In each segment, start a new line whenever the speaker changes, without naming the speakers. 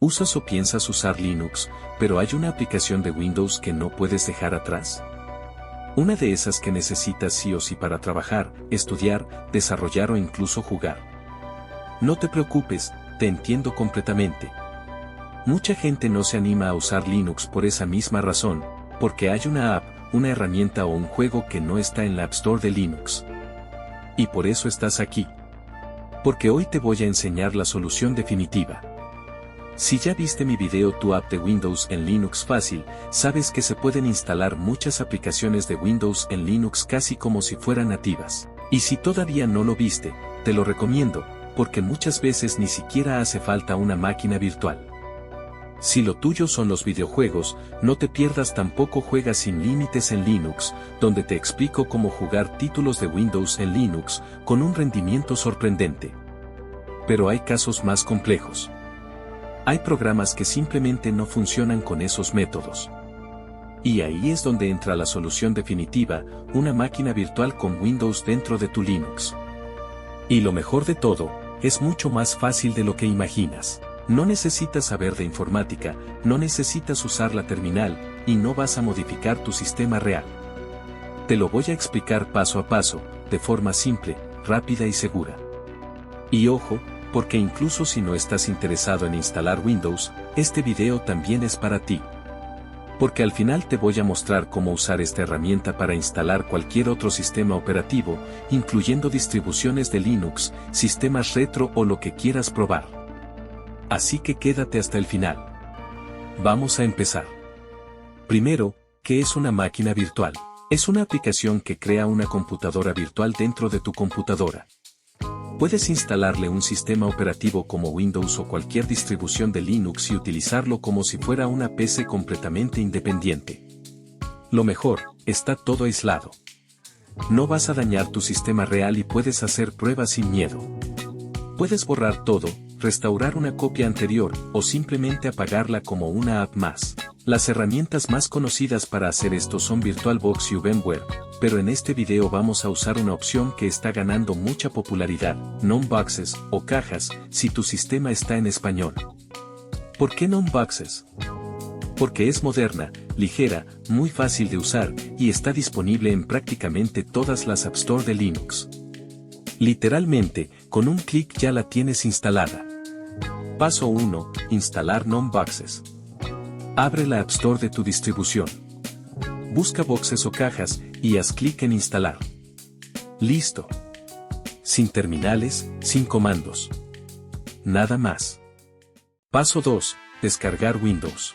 ¿Usas o piensas usar Linux, pero hay una aplicación de Windows que no puedes dejar atrás? Una de esas que necesitas sí o sí para trabajar, estudiar, desarrollar o incluso jugar. No te preocupes, te entiendo completamente. Mucha gente no se anima a usar Linux por esa misma razón, porque hay una app, una herramienta o un juego que no está en la App Store de Linux. Y por eso estás aquí. Porque hoy te voy a enseñar la solución definitiva. Si ya viste mi video Tu app de Windows en Linux fácil, sabes que se pueden instalar muchas aplicaciones de Windows en Linux casi como si fueran nativas. Y si todavía no lo viste, te lo recomiendo, porque muchas veces ni siquiera hace falta una máquina virtual. Si lo tuyo son los videojuegos, no te pierdas tampoco Juega sin límites en Linux, donde te explico cómo jugar títulos de Windows en Linux, con un rendimiento sorprendente. Pero hay casos más complejos. Hay programas que simplemente no funcionan con esos métodos. Y ahí es donde entra la solución definitiva, una máquina virtual con Windows dentro de tu Linux. Y lo mejor de todo, es mucho más fácil de lo que imaginas. No necesitas saber de informática, no necesitas usar la terminal, y no vas a modificar tu sistema real. Te lo voy a explicar paso a paso, de forma simple, rápida y segura. Y ojo, porque incluso si no estás interesado en instalar Windows, este video también es para ti. Porque al final te voy a mostrar cómo usar esta herramienta para instalar cualquier otro sistema operativo, incluyendo distribuciones de Linux, sistemas retro o lo que quieras probar. Así que quédate hasta el final. Vamos a empezar. Primero, ¿qué es una máquina virtual? Es una aplicación que crea una computadora virtual dentro de tu computadora. Puedes instalarle un sistema operativo como Windows o cualquier distribución de Linux y utilizarlo como si fuera una PC completamente independiente. Lo mejor, está todo aislado. No vas a dañar tu sistema real y puedes hacer pruebas sin miedo. Puedes borrar todo, restaurar una copia anterior o simplemente apagarla como una app más. Las herramientas más conocidas para hacer esto son VirtualBox y VMware, pero en este video vamos a usar una opción que está ganando mucha popularidad, NOM-Boxes o cajas, si tu sistema está en español. ¿Por qué NOM-Boxes? Porque es moderna, ligera, muy fácil de usar y está disponible en prácticamente todas las App Store de Linux. Literalmente, con un clic ya la tienes instalada. Paso 1. Instalar NOM-Boxes. Abre la App Store de tu distribución. Busca boxes o cajas, y haz clic en instalar. Listo. Sin terminales, sin comandos. Nada más. Paso 2. Descargar Windows.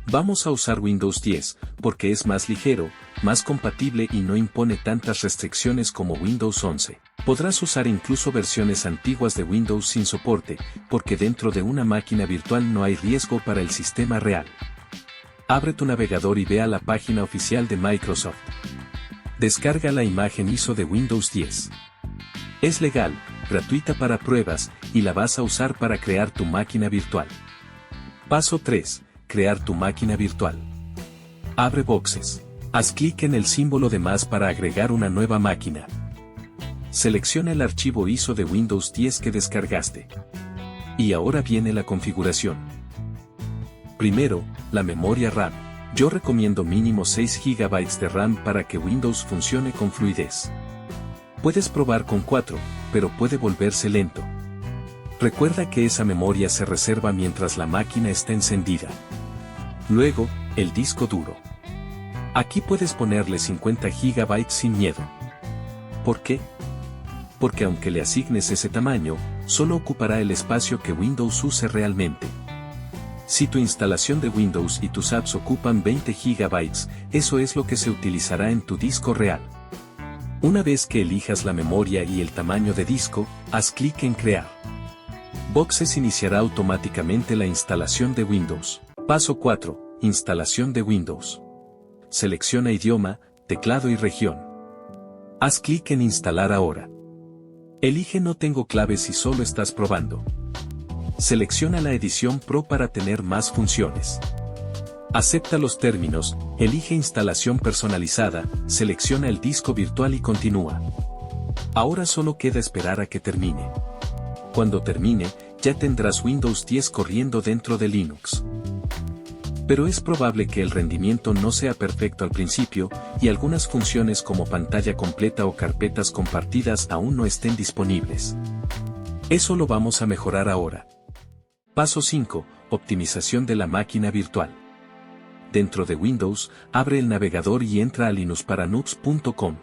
Vamos a usar Windows 10, porque es más ligero, más compatible y no impone tantas restricciones como Windows 11. Podrás usar incluso versiones antiguas de Windows sin soporte, porque dentro de una máquina virtual no hay riesgo para el sistema real. Abre tu navegador y ve a la página oficial de Microsoft. Descarga la imagen ISO de Windows 10. Es legal, gratuita para pruebas, y la vas a usar para crear tu máquina virtual. Paso 3. Crear tu máquina virtual. Abre Boxes. Haz clic en el símbolo de más para agregar una nueva máquina. Selecciona el archivo ISO de Windows 10 que descargaste. Y ahora viene la configuración. Primero, la memoria RAM. Yo recomiendo mínimo 6 GB de RAM para que Windows funcione con fluidez. Puedes probar con 4, pero puede volverse lento. Recuerda que esa memoria se reserva mientras la máquina está encendida. Luego, el disco duro. Aquí puedes ponerle 50 GB sin miedo. ¿Por qué? Porque aunque le asignes ese tamaño, solo ocupará el espacio que Windows use realmente. Si tu instalación de Windows y tus apps ocupan 20 GB, eso es lo que se utilizará en tu disco real. Una vez que elijas la memoria y el tamaño de disco, haz clic en Crear. Boxes iniciará automáticamente la instalación de Windows. Paso 4. Instalación de Windows. Selecciona idioma, teclado y región. Haz clic en Instalar ahora. Elige No tengo claves si solo estás probando. Selecciona la edición Pro para tener más funciones. Acepta los términos, elige instalación personalizada, selecciona el disco virtual y continúa. Ahora solo queda esperar a que termine. Cuando termine, ya tendrás Windows 10 corriendo dentro de Linux. Pero es probable que el rendimiento no sea perfecto al principio, y algunas funciones como pantalla completa o carpetas compartidas aún no estén disponibles. Eso lo vamos a mejorar ahora. Paso 5. Optimización de la máquina virtual. Dentro de Windows, abre el navegador y entra a linuxparanoops.com.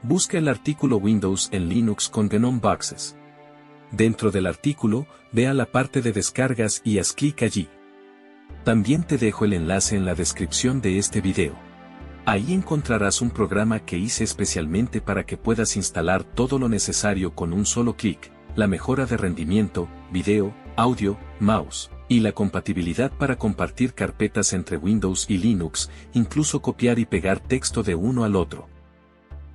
Busca el artículo Windows en Linux con GNOME Boxes. Dentro del artículo, ve a la parte de descargas y haz clic allí. También te dejo el enlace en la descripción de este video. Ahí encontrarás un programa que hice especialmente para que puedas instalar todo lo necesario con un solo clic, la mejora de rendimiento, video, audio, mouse, y la compatibilidad para compartir carpetas entre Windows y Linux, incluso copiar y pegar texto de uno al otro.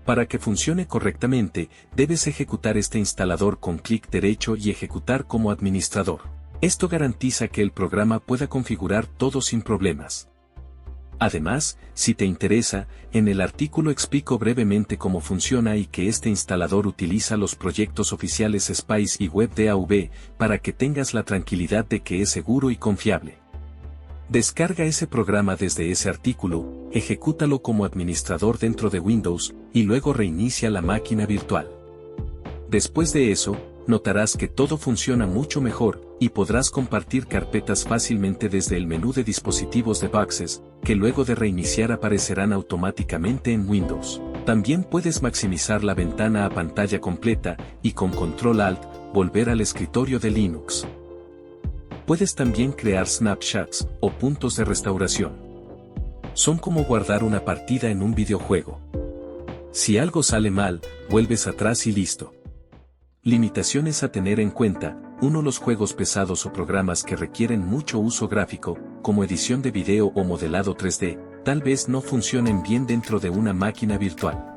Para que funcione correctamente, debes ejecutar este instalador con clic derecho y ejecutar como administrador. Esto garantiza que el programa pueda configurar todo sin problemas. Además, si te interesa, en el artículo explico brevemente cómo funciona y que este instalador utiliza los proyectos oficiales Spice y WebDAV, para que tengas la tranquilidad de que es seguro y confiable. Descarga ese programa desde ese artículo, ejecútalo como administrador dentro de Windows, y luego reinicia la máquina virtual. Después de eso, notarás que todo funciona mucho mejor, y podrás compartir carpetas fácilmente desde el menú de dispositivos de Boxes, que luego de reiniciar aparecerán automáticamente en Windows. También puedes maximizar la ventana a pantalla completa, y con Control Alt, volver al escritorio de Linux. Puedes también crear snapshots, o puntos de restauración. Son como guardar una partida en un videojuego. Si algo sale mal, vuelves atrás y listo. Limitaciones a tener en cuenta: 1. Los juegos pesados o programas que requieren mucho uso gráfico, como edición de video o modelado 3D, tal vez no funcionen bien dentro de una máquina virtual.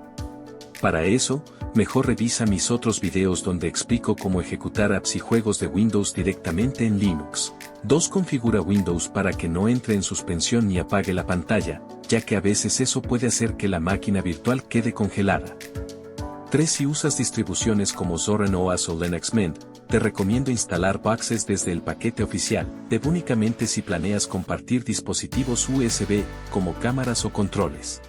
Para eso, mejor revisa mis otros videos donde explico cómo ejecutar apps y juegos de Windows directamente en Linux. 2. Configura Windows para que no entre en suspensión ni apague la pantalla, ya que a veces eso puede hacer que la máquina virtual quede congelada. 3. Si usas distribuciones como Zorin OS o Linux Mint, te recomiendo instalar Boxes desde el paquete oficial, únicamente si planeas compartir dispositivos USB, como cámaras o controles.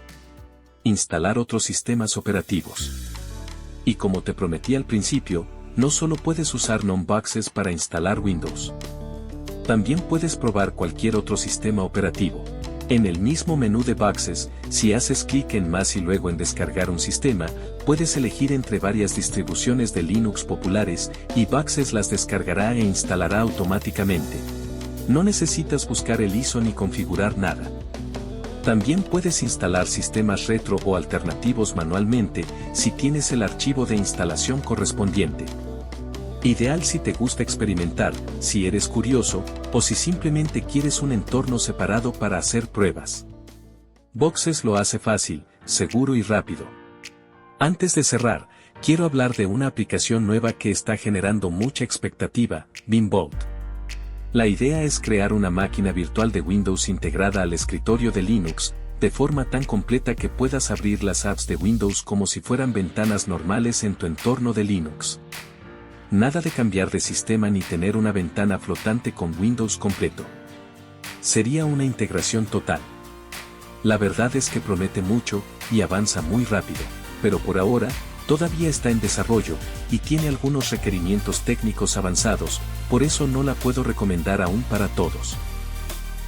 Instalar otros sistemas operativos. Y como te prometí al principio, no solo puedes usar GNOME Boxes para instalar Windows. También puedes probar cualquier otro sistema operativo. En el mismo menú de Boxes, si haces clic en Más y luego en Descargar un sistema, puedes elegir entre varias distribuciones de Linux populares, y Boxes las descargará e instalará automáticamente. No necesitas buscar el ISO ni configurar nada. También puedes instalar sistemas retro o alternativos manualmente, si tienes el archivo de instalación correspondiente. Ideal si te gusta experimentar, si eres curioso, o si simplemente quieres un entorno separado para hacer pruebas. Boxes lo hace fácil, seguro y rápido. Antes de cerrar, quiero hablar de una aplicación nueva que está generando mucha expectativa, Beambolt. La idea es crear una máquina virtual de Windows integrada al escritorio de Linux, de forma tan completa que puedas abrir las apps de Windows como si fueran ventanas normales en tu entorno de Linux. Nada de cambiar de sistema ni tener una ventana flotante con Windows completo. Sería una integración total. La verdad es que promete mucho, y avanza muy rápido, pero por ahora, todavía está en desarrollo, y tiene algunos requerimientos técnicos avanzados, por eso no la puedo recomendar aún para todos.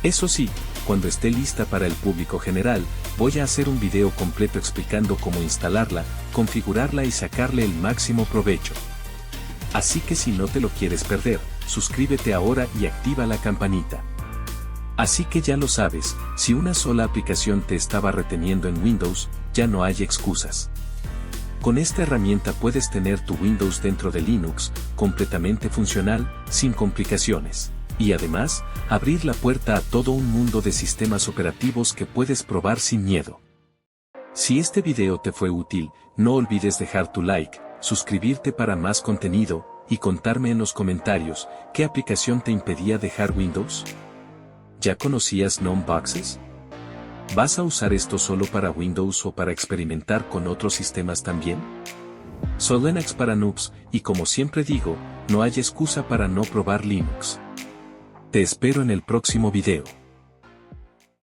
Eso sí, cuando esté lista para el público general, voy a hacer un video completo explicando cómo instalarla, configurarla y sacarle el máximo provecho. Así que si no te lo quieres perder, suscríbete ahora y activa la campanita. Así que ya lo sabes, si una sola aplicación te estaba reteniendo en Windows, ya no hay excusas. Con esta herramienta puedes tener tu Windows dentro de Linux, completamente funcional, sin complicaciones. Y además, abrir la puerta a todo un mundo de sistemas operativos que puedes probar sin miedo. Si este video te fue útil, no olvides dejar tu like, suscribirte para más contenido, y contarme en los comentarios, ¿qué aplicación te impedía dejar Windows? ¿Ya conocías GNOME Boxes? ¿Vas a usar esto solo para Windows o para experimentar con otros sistemas también? Solenox para noobs, y como siempre digo, no hay excusa para no probar Linux. Te espero en el próximo video.